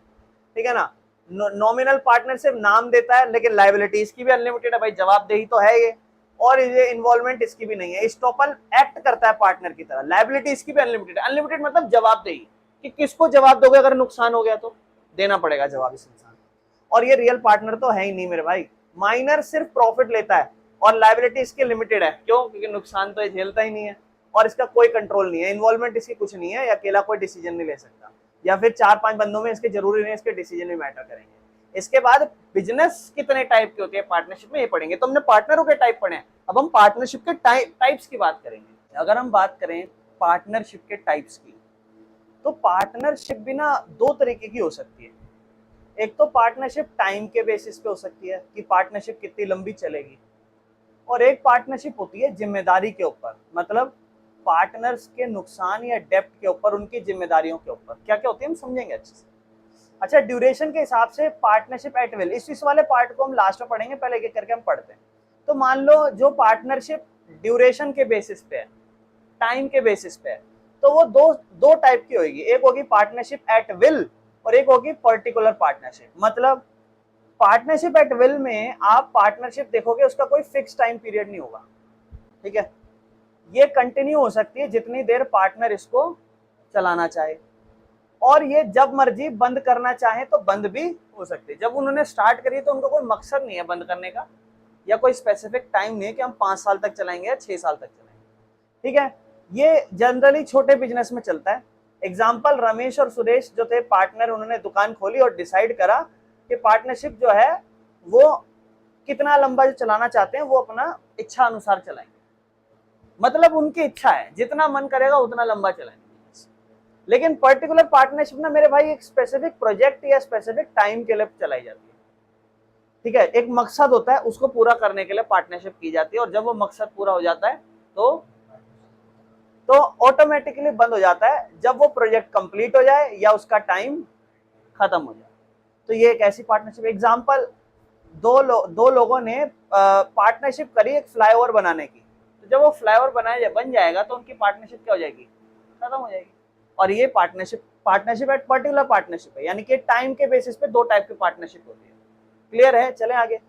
ठीक है ना। नॉमिनल पार्टनर सिर्फ नाम देता है लेकिन लायबिलिटी इसकी भी अनलिमिटेड है, भाई जवाबदेही तो है ये, और ये इन्वॉल्वमेंट इसकी भी नहीं है। एस्टॉपल एक्ट करता है पार्टनर की तरह, लायबिलिटी इसकी भी अनलिमिटेड है। अनलिमिटेड मतलब जवाबदेही, कि किसको जवाब दोगे अगर नुकसान हो गया तो देना पड़ेगा जवाब इस इंसान को। और ये रियल पार्टनर तो है ही नहीं मेरे भाई, माइनर सिर्फ प्रॉफिट लेता है और लायबिलिटी इसकी लिमिटेड है। क्यों? क्योंकि नुकसान तो ये झेलता ही नहीं है और इसका कोई कंट्रोल नहीं है, इन्वॉल्वमेंट इसकी कुछ नहीं है, अकेला कोई डिसीजन नहीं ले सकता, या फिर 4-5 बंदों में इसके जरूरी नहीं इसके डिसीजन भी मैटर करेंगे। इसके बाद बिजनेस कितने टाइप के होते हैं पार्टनरशिप में, ये पढ़ेंगे। तो हमने पार्टनरों के टाइप पढ़े हैं, अब हम पार्टनरशिप के टाइप्स की बात करेंगे। अगर हम बात करें पार्टनरशिप के टाइप्स की, तो पार्टनरशिप भी ना दो तरीके की हो सकती है। एक तो पार्टनरशिप टाइम के बेसिस पे हो सकती है कि पार्टनरशिप कितनी लंबी चलेगी, और एक पार्टनरशिप होती है जिम्मेदारी के ऊपर, मतलब पार्टनर्स के नुकसान या डेप्ट के ऊपर, उनकी जिम्मेदारियों के ऊपर क्या क्या होती है हम समझेंगे अच्छे से। अच्छा, ड्यूरेशन के हिसाब से पार्टनरशिप एट विल, इस वाले पार्ट को हम लास्ट में पढ़ेंगे, पहले एक करके हम पढ़ते हैं। तो मान लो जो पार्टनरशिप ड्यूरेशन के बेसिस पे है, टाइम के बेसिस पे है, तो वो दो टाइप की होगी। एक होगी पार्टनरशिप एट विल और एक होगी पर्टिकुलर पार्टनरशिप। मतलब पार्टनरशिप एट विल में आप पार्टनरशिप देखोगे उसका कोई फिक्स टाइम पीरियड नहीं होगा, ठीक है, ये कंटिन्यू हो सकती है जितनी देर पार्टनर इसको चलाना चाहे, और ये जब मर्जी बंद करना चाहे तो बंद भी हो सकती है। जब उन्होंने स्टार्ट करी तो उनको कोई मकसद नहीं है बंद करने का, या कोई स्पेसिफिक टाइम नहीं है कि हम 5 साल तक चलाएंगे या 6 साल तक चलाएंगे, ठीक है। ये जनरली छोटे बिजनेस में चलता है। एग्जाम्पल, रमेश और सुरेश जो थे पार्टनर, उन्होंने दुकान खोली और डिसाइड करा कि पार्टनरशिप जो है वो कितना लंबा जो चलाना चाहते हैं वो अपना इच्छा अनुसार चलाएंगे, मतलब उनकी इच्छा है, जितना मन करेगा उतना लंबा चलाएंगे। लेकिन पर्टिकुलर पार्टनरशिप ना मेरे भाई एक स्पेसिफिक प्रोजेक्ट या स्पेसिफिक टाइम के लिए चलाई जाती है, ठीक है। एक मकसद होता है, उसको पूरा करने के लिए पार्टनरशिप की जाती है, और जब वो मकसद पूरा हो जाता है तो ऑटोमेटिकली बंद हो जाता है जब वो प्रोजेक्ट कंप्लीट हो जाए या उसका टाइम खत्म हो जाए। तो ये एक ऐसी पार्टनरशिप। एग्जांपल, दो लोगों ने पार्टनरशिप करी एक फ्लाईओवर बनाने की, तो जब वो फ्लाईओवर बन जाएगा तो उनकी पार्टनरशिप क्या हो जाएगी, खत्म हो जाएगी। और ये पार्टनरशिप एट पर्टिकुलर पार्टनरशिप है, यानी कि टाइम के बेसिस पे दो टाइप की पार्टनरशिप होती है। क्लियर है? चलें आगे।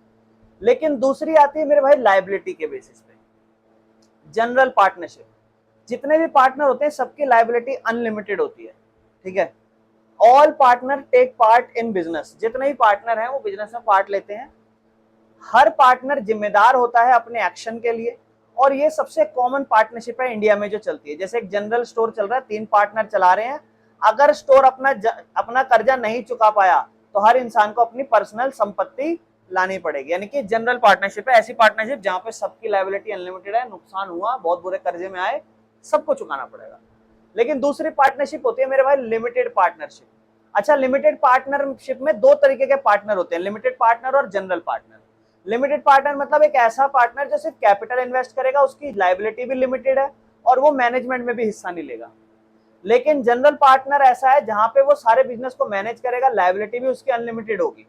लेकिन दूसरी आती है मेरे भाई लायबिलिटी के बेसिस पे, जनरल पार्टनरशिप। जितने भी पार्टनर होते हैं सबकी लायबिलिटी अनलिमिटेड होती है, ठीक है। All partner take part in business, जितने भी पार्टनर हैं वो बिजनेस में पार्ट लेते हैं। हर पार्टनर जिम्मेदार होता है अपने एक्शन के लिए, और ये सबसे कॉमन पार्टनरशिप है इंडिया में जो चलती है। जैसे एक जनरल स्टोर चल रहा है, 3 पार्टनर चला रहे हैं, अगर स्टोर अपना कर्जा नहीं चुका पाया तो हर इंसान को अपनी पर्सनल संपत्ति लानी पड़ेगी, यानी कि जनरल पार्टनरशिप है। ऐसी पार्टनरशिप जहां पे सबकी लायबिलिटी अनलिमिटेड है, नुकसान हुआ, बहुत बुरे कर्जे में आए, सबको चुकाना पड़ेगा। लेकिन दूसरी पार्टनरशिप होती है मेरे भाई लिमिटेड पार्टनरशिप। अच्छा, लिमिटेड पार्टनरशिप में दो तरीके के पार्टनर होते हैं, लिमिटेड पार्टनर और जनरल पार्टनर। लिमिटेड पार्टनर मतलब एक ऐसा पार्टनर जो सिर्फ कैपिटल इन्वेस्ट करेगा, उसकी लायबिलिटी भी लिमिटेड है और वो मैनेजमेंट में भी हिस्सा नहीं लेगा। लेकिन जनरल पार्टनर ऐसा है जहां पे वो सारे बिजनेस को मैनेज करेगा, लायबिलिटी भी उसकी अनलिमिटेड होगी,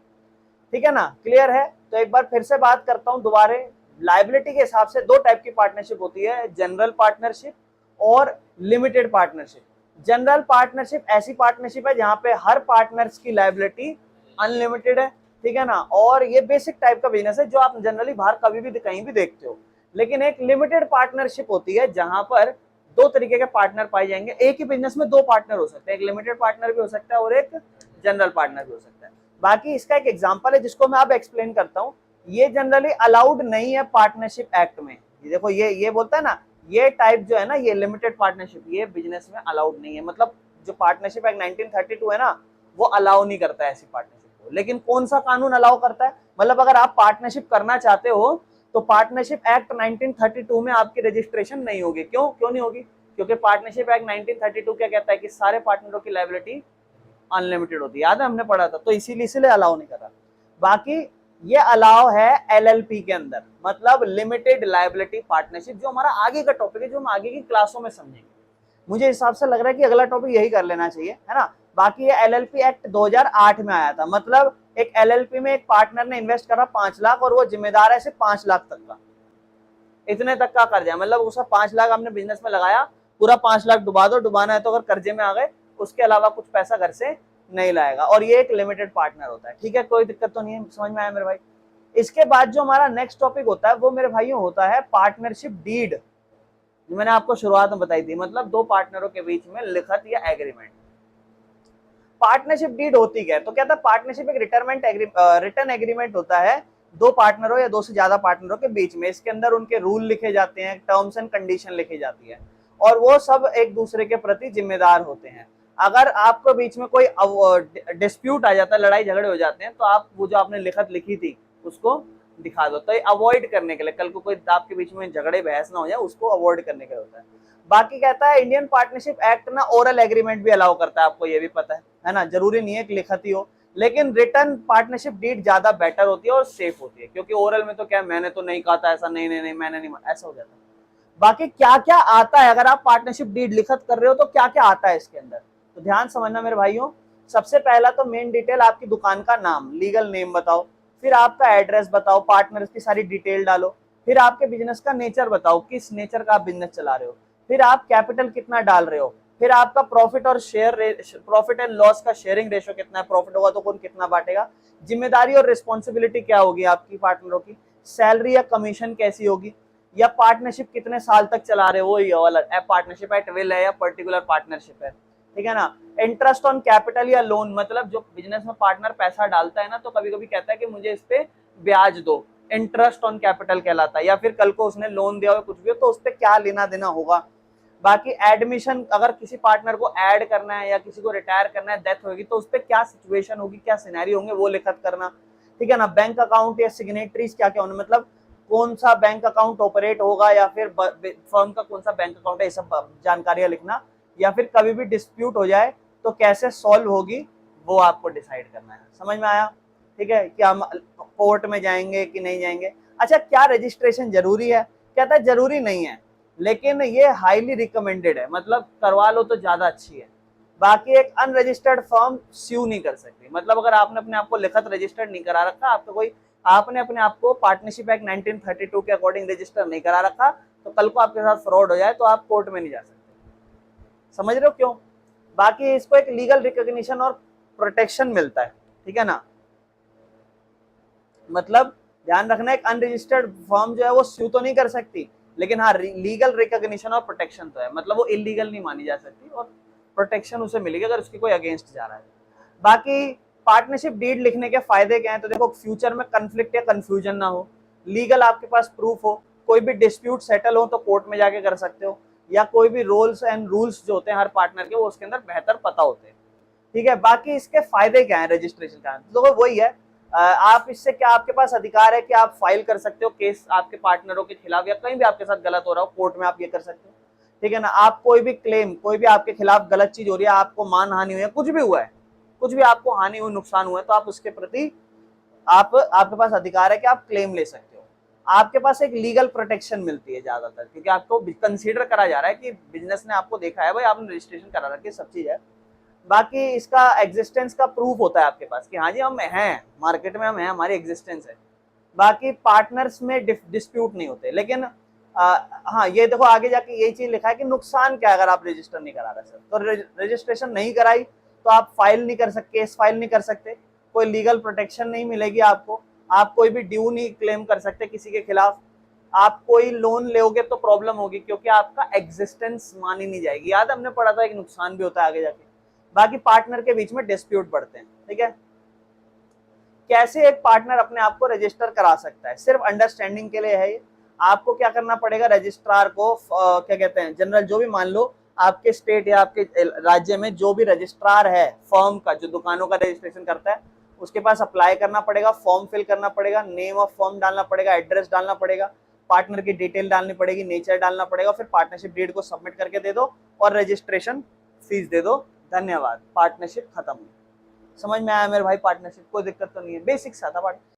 ठीक है ना। क्लियर है? तो एक बार फिर से बात करता हूं दोबारा, लायबिलिटी के हिसाब से दो टाइप की पार्टनरशिप होती है, जनरल पार्टनरशिप और लिमिटेड पार्टनरशिप। जनरल पार्टनरशिप ऐसी पार्टनरशिप है जहां पे हर पार्टनर्स की लायबिलिटी अनलिमिटेड है, ठीक है ना, और ये बेसिक टाइप का बिजनेस है जो आप जनरली बाहर कभी भी कहीं भी देखते हो। लेकिन एक लिमिटेड पार्टनरशिप होती है जहां पर दो तरीके के पार्टनर पाए जाएंगे। एक ही बिजनेस में दो पार्टनर हो सकते हैं, एक लिमिटेड पार्टनर भी हो सकता है और एक जनरल पार्टनर भी हो सकता है। बाकी इसका एक एग्जांपल है जिसको मैं अब एक्सप्लेन करता हूं। ये जनरली अलाउड नहीं है पार्टनरशिप एक्ट में। ये देखो, ये बोलता है ना, ये टाइप जो है ना, ये लिमिटेड पार्टनरशिप, ये बिजनेस में अलाउड नहीं है। मतलब जो पार्टनरशिप एक्ट 1932 है ना, वो अलाउ नहीं करता है ऐसी पार्टनरशिप को। लेकिन कौन सा कानून अलाउ करता है? मतलब अगर आप पार्टनरशिप करना चाहते हो तो पार्टनरशिप एक्ट 1932 में आपकी रजिस्ट्रेशन नहीं होगी। क्यों नहीं होगी? क्योंकि पार्टनरशिप एक्ट 1932 क्या कहता है कि सारे पार्टनरों की लायबिलिटी अनलिमिटेड होती है, याद है हमने पढ़ा था, तो इसीलिए अलाउ नहीं कर रहा। बाकी ये अलाउ है एलएलपी के अंदर, मतलब लिमिटेड लायबिलिटी पार्टनरशिप, जो हमारा आगे का टॉपिक है, जो हम आगे की क्लासों में समझेंगे। मुझे हिसाब से लग रहा है कि अगला टॉपिक यही कर लेना चाहिए, है ना। बाकी ये एलएलपी एक्ट 2008 में आया था। मतलब एक एलएलपी में एक पार्टनर ने इन्वेस्ट करा 5 लाख और वो जिम्मेदार है सिर्फ 5 लाख तक का, इतने तक का कर्जा है। मतलब उसका 5 लाख हमने बिजनेस में लगाया, पूरा 5 लाख डुबा दो, डुबाना है तो अगर कर्जे में आ गए, उसके अलावा कुछ पैसा घर से नहीं लाएगा, और ये एक लिमिटेड पार्टनर होता है, ठीक है। कोई दिक्कत तो नहीं है, समझ में आया मेरे भाई? इसके बाद जो हमारा नेक्स्ट टॉपिक होता है वो मेरे भाइयों होता है पार्टनरशिप डीड, जो मैंने आपको शुरुआत में बताई थी, मतलब दो पार्टनरों के बीच में लिखित या एग्रीमेंट। पार्टनरशिप डीड होती क्या है? तो क्या था, पार्टनरशिप एक रिटर्न एग्रीमेंट होता है दो पार्टनरों या दो से ज्यादा पार्टनरों के बीच में। इसके अंदर उनके रूल लिखे जाते हैं, टर्म्स एंड कंडीशन लिखी जाती है, और वो सब एक दूसरे के प्रति जिम्मेदार होते हैं। अगर आपके बीच में कोई डिस्प्यूट आ जाता है, लड़ाई झगड़े हो जाते हैं, तो आप वो जो आपने लिखत लिखी थी उसको दिखा दो। तो ये अवॉइड करने के लिए, कल को कोई आपके बीच में झगड़े बहस ना हो जाए, उसको अवॉइड करने के लिए होता है। बाकी कहता है इंडियन पार्टनरशिप एक्ट ना ओरल एग्रीमेंट भी अलाउ करता है, आपको ये भी पता है ना, जरूरी नहीं है कि लिखत ही हो, लेकिन रिटर्न पार्टनरशिप डीड ज्यादा बेटर होती है और सेफ होती है, क्योंकि ओरल में तो क्या, मैंने तो नहीं कहा था ऐसा, नहीं नहीं नहीं मैंने नहीं, ऐसा हो जाता है। बाकी क्या क्या आता है, अगर आप पार्टनरशिप डीड लिखत कर रहे हो तो क्या क्या आता है इसके अंदर, तो ध्यान समझना मेरे भाइयों। सबसे पहला तो मेन डिटेल, आपकी दुकान का नाम, लीगल नेम बताओ, फिर आपका एड्रेस बताओ, पार्टनर्स की सारी डिटेल डालो, फिर आपके बिजनेस का नेचर बताओ, किस नेचर का आप बिजनेस चला रहे हो, फिर आप कैपिटल कितना डाल रहे हो, फिर आपका प्रॉफिट और प्रॉफिट एंड लॉस का शेयरिंग रेशो कितना है, प्रॉफिट होगा तो कौन कितना बांटेगा, जिम्मेदारी और रिस्पॉन्सिबिलिटी क्या होगी आपकी पार्टनरों की, सैलरी या कमीशन कैसी होगी, या पार्टनरशिप कितने साल तक चला रहे हो, ये वाला पार्टनरशिप एट विल है या पर्टिकुलर पार्टनरशिप है, ठीक है ना। इंटरेस्ट ऑन कैपिटल या लोन, मतलब जो बिजनेस में पार्टनर पैसा डालता है ना, तो कभी कभी कहता है कि मुझे इस पे ब्याज दो, इंटरेस्ट ऑन कैपिटल कहलाता है, या फिर कल को उसने लोन दिया हो कुछ भी हो तो उस पर क्या लेना देना होगा। बाकी एडमिशन, अगर किसी पार्टनर को ऐड करना है या किसी को रिटायर करना है, डेथ होगी, तो उस पर क्या सिचुएशन होगी, क्या सिनेरी होंगे, वो लिखत करना, ठीक है ना। बैंक अकाउंट या सिग्नेटरीज क्या क्या होना, मतलब कौन सा बैंक अकाउंट ऑपरेट होगा या फिर फर्म का कौन सा बैंक अकाउंट है, ये सब जानकारियां लिखना, या फिर कभी भी डिस्प्यूट हो जाए तो कैसे सॉल्व होगी वो आपको डिसाइड करना है। समझ में आया? ठीक है, कि हम कोर्ट में जाएंगे कि नहीं जाएंगे। अच्छा, क्या रजिस्ट्रेशन जरूरी है? कहता है जरूरी नहीं है, लेकिन ये हाईली रिकमेंडेड है, मतलब करवा लो तो ज्यादा अच्छी है। बाकी एक अनरजिस्टर्ड फर्म स्यू नहीं कर सकती, मतलब अगर आपने अपने आप को लिखत रजिस्टर्ड नहीं करा रखा, आपका कोई, आपने अपने आप को पार्टनरशिप एक्ट 1932 के अकॉर्डिंग रजिस्टर नहीं करा रखा, तो कल को आपके साथ फ्रॉड हो जाए तो आप कोर्ट में नहीं जा सकते। समझ रहे हो क्यों? बाकी इसको एक लीगल रिकॉग्निशन और प्रोटेक्शन मिलता है, ठीक है ना। मतलब ध्यान रखना, एक अनरजिस्टर्ड फर्म जो है वो स्यू तो नहीं कर सकती, लेकिन हाँ लीगल रिकॉग्निशन और प्रोटेक्शन तो है, मतलब वो इलीगल नहीं मानी जा सकती और प्रोटेक्शन उसे मिलेगी अगर उसकी कोई अगेंस्ट जा रहा है। बाकी पार्टनरशिप डीड लिखने के फायदे क्या हैं, तो देखो फ्यूचर में कंफ्लिक्ट या कंफ्यूजन ना हो, लीगल आपके पास प्रूफ हो, कोई भी डिस्प्यूट सेटल हो तो कोर्ट में जाके कर सकते हो, या कोई भी रोल्स एंड रूल्स जो होते हैं हर पार्टनर के वो उसके अंदर बेहतर पता होते हैं, ठीक है। बाकी इसके फायदे क्या है रजिस्ट्रेशन का, तो वही है, आप इससे क्या, आपके पास अधिकार है कि आप फाइल कर सकते हो केस आपके पार्टनरों के खिलाफ, या कहीं भी आपके साथ गलत हो रहा हो कोर्ट में आप ये कर सकते हो, ठीक है ना। आप कोई भी क्लेम, कोई भी आपके खिलाफ गलत चीज हो रही है, आपको मान हानि हुई है, कुछ भी हुआ है, कुछ भी आपको हानि हुई, नुकसान हुआ है, तो आप उसके प्रति आपके पास अधिकार है कि आप क्लेम ले सकते हो। आपके पास एक लीगल प्रोटेक्शन मिलती है ज्यादातर, क्योंकि आपको कंसीडर करा जा रहा है कि बिजनेस ने आपको देखा है भाई, आपने रजिस्ट्रेशन करा रखी है, सब चीज है। बाकी इसका एग्जिस्टेंस का प्रूफ होता है आपके पास कि हाँ जी हम हैं, मार्केट में हम हैं, हमारी एग्जिस्टेंस है। बाकी पार्टनर्स में डिस्प्यूट नहीं होते, लेकिन हाँ ये देखो आगे जाके ये चीज लिखा है कि नुकसान क्या है अगर आप रजिस्टर नहीं करा रहे सर, तो रजिस्ट्रेशन नहीं कराई तो आप फाइल नहीं कर सकते, केस फाइल नहीं कर सकते, कोई लीगल प्रोटेक्शन नहीं मिलेगी आपको, आप कोई भी ड्यू नहीं क्लेम कर सकते किसी के खिलाफ, आप कोई लोन लोगे तो प्रॉब्लम होगी क्योंकि आपका एग्जिस्टेंस मानी नहीं जाएगी। याद हमने पढ़ा था एक नुकसान भी होता है आगे जाके। बाकी पार्टनर के बीच में डिस्प्यूट बढ़ते हैं, ठीक है। कैसे एक पार्टनर अपने आप को रजिस्टर करा सकता है, सिर्फ अंडरस्टैंडिंग के लिए है ये। आपको क्या करना पड़ेगा, रजिस्ट्रार को क्या कहते हैं, जनरल जो भी, मान लो आपके स्टेट या आपके राज्य में जो भी रजिस्ट्रार है फर्म का, जो दुकानों का रजिस्ट्रेशन करता है, उसके पास अप्लाई करना पड़ेगा, फॉर्म फिल करना पड़ेगा, नेम ऑफ फर्म डालना पड़ेगा, एड्रेस डालना पड़ेगा, पार्टनर की डिटेल डालनी पड़ेगी, नेचर डालना पड़ेगा, फिर पार्टनरशिप डीड को सबमिट करके दे दो और रजिस्ट्रेशन फीस दे दो, धन्यवाद, पार्टनरशिप खत्म। समझ में आया मेरे भाई? पार्टनरशिप कोई दिक्कत तो नहीं है, बेसिक सा था।